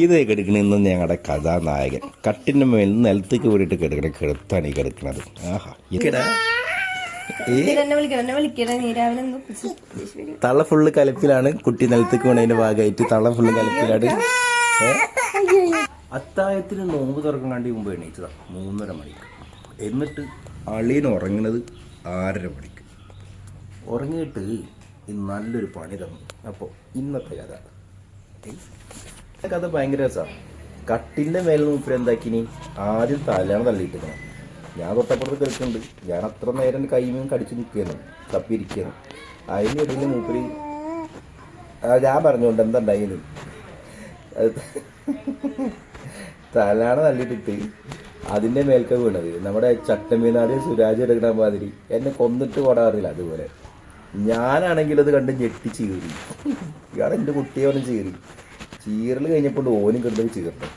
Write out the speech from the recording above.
ഇത് കിടക്കണ ഇന്ന് ഞങ്ങളുടെ കഥാനായകൻ കട്ടിൻ്റെ മേൽ നിലത്തേക്ക് വീണിട്ട് കിടക്കണ കിടത്താണ് ഈ കിടക്കുന്നത്. ആഹാ തള്ള ഫുള്ള് കലപ്പിലാണ്. കുട്ടി നിലത്തേക്ക് വീണതിന്റെ ഭാഗമായിട്ട് തള്ള ഫുള്ള് കലപ്പിലാണ്. അത്താഴത്തിന് നോമ്പ് തുറക്കാൻ വേണ്ടി മുമ്പ് എണീച്ചതാ 3:30 മണിക്ക്. എന്നിട്ട് അളിയന് ഉറങ്ങുന്നത് 6:30 മണിക്ക്. ഉറങ്ങിയിട്ട് നല്ലൊരു പണി തന്നു. അപ്പോൾ ഇന്നത്തെ കഥ ഭയങ്കര രസമാണ്. കട്ടിൻ്റെ മേലെ മൂപ്പര് എന്താക്കിനി ആദ്യം തലയാണ് തള്ളിയിട്ടിരുന്നത്. ഞാൻ തൊട്ടപ്പുറത്ത് കേൾക്കുന്നുണ്ട്. ഞാൻ അത്ര നേരം കൈമീൻ കടിച്ച് നിൽക്കുകയാണ്, തപ്പിയിരിക്കുകയാണ്. അതിനിടയിൽ മൂപ്പര് ഞാൻ പറഞ്ഞുകൊണ്ട് എന്താ ഉണ്ടായിരുന്നു, തലാണ് തള്ളിയിട്ടിട്ട് അതിൻ്റെ മേൽക്ക വീണത്. നമ്മുടെ ചട്ടമീനാട് സുരാജ് എടുക്കണ മാതിരി എന്നെ കൊന്നിട്ട് കൊടാറില്ല. അതുപോലെ ഞാനാണെങ്കിൽ അത് കണ്ട് ഞെട്ടി ചീറി. ഇയാളെ എൻ്റെ കുട്ടിയെ പറഞ്ഞ് ചീറി. ചീറൽ കഴിഞ്ഞപ്പോൾ ഓനും കിടന്നത് ചീർന്നു.